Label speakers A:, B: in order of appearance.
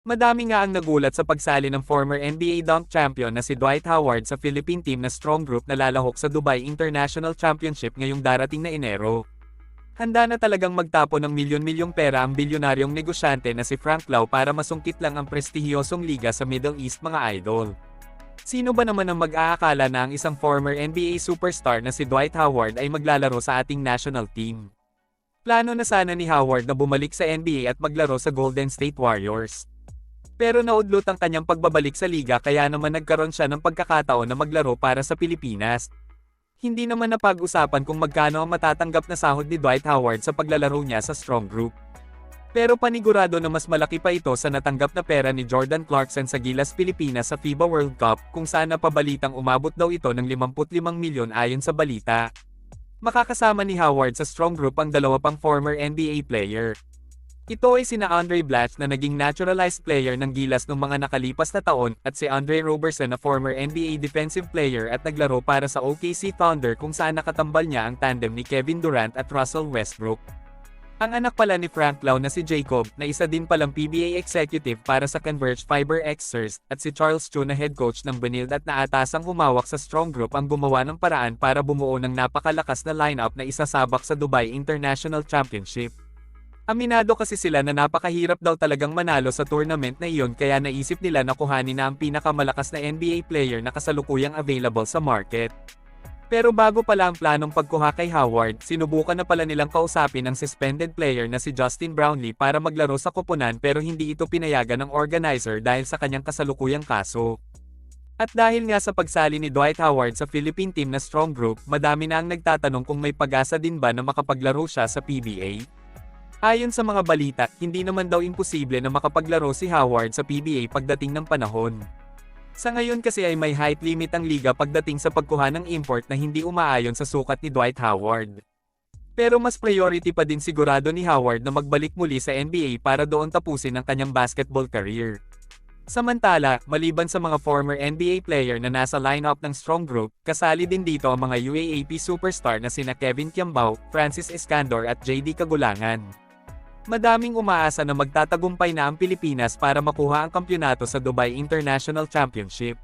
A: Madami nga ang nagulat sa pagsali ng former NBA dunk champion na si Dwight Howard sa Philippine team na strong group na lalahok sa Dubai International Championship ngayong darating na Enero. Handa na talagang magtapo ng milyon-milyong pera ang bilyonaryong negosyante na si Frank Lau para masungkit lang ang prestihiyosong liga sa Middle East mga idol. Sino ba naman ang mag-aakala na ang isang former NBA superstar na si Dwight Howard ay maglalaro sa ating national team? Plano na sana ni Howard na bumalik sa NBA at maglaro sa Golden State Warriors. Pero naudlot ang kanyang pagbabalik sa liga kaya naman nagkaroon siya ng pagkakataon na maglaro para sa Pilipinas. Hindi naman napag-usapan kung magkano ang matatanggap na sahod ni Dwight Howard sa paglalaro niya sa Strong Group. Pero panigurado na mas malaki pa ito sa natanggap na pera ni Jordan Clarkson sa Gilas Pilipinas sa FIBA World Cup kung saan napabalitang umabot daw ito ng 55 milyon ayon sa balita. Makakasama ni Howard sa Strong Group ang dalawa pang former NBA player. Ito ay sina Andre Blatche na naging naturalized player ng Gilas noong mga nakalipas na taon at si Andre Roberson na former NBA defensive player at naglaro para sa OKC Thunder kung saan nakatambal niya ang tandem ni Kevin Durant at Russell Westbrook. Ang anak pala ni Frank Lau na si Jacob na isa din palang PBA executive para sa Converge Fiber Xers at si Charles Chu na head coach ng Benilde at naatasang humawak sa Strong Group ang gumawa ng paraan para bumuo ng napakalakas na lineup na isasabak sa Dubai International Championship. Aminado kasi sila na napakahirap daw talagang manalo sa tournament na iyon kaya naisip nila na kuhanin na ang pinakamalakas na NBA player na kasalukuyang available sa market. Pero bago pala ang planong pagkuha kay Howard, sinubukan na pala nilang kausapin ang suspended player na si Justin Brownlee para maglaro sa koponan pero hindi ito pinayagan ng organizer dahil sa kanyang kasalukuyang kaso. At dahil nga sa pagsali ni Dwight Howard sa Philippine team na Strong Group, madami na ang nagtatanong kung may pag-asa din ba na makapaglaro siya sa PBA. Ayon sa mga balita, hindi naman daw imposible na makapaglaro si Howard sa PBA pagdating ng panahon. Sa ngayon kasi ay may height limit ang liga pagdating sa pagkuha ng import na hindi umaayon sa sukat ni Dwight Howard. Pero mas priority pa din sigurado ni Howard na magbalik muli sa NBA para doon tapusin ang kanyang basketball career. Samantala, maliban sa mga former NBA player na nasa lineup ng Strong Group, kasali din dito ang mga UAAP superstar na sina Kevin Kiambao, Francis Escandor at JD Kagulangan. Madaming umaasa na magtatagumpay na ang Pilipinas para makuha ang kampyonato sa Dubai International Championship.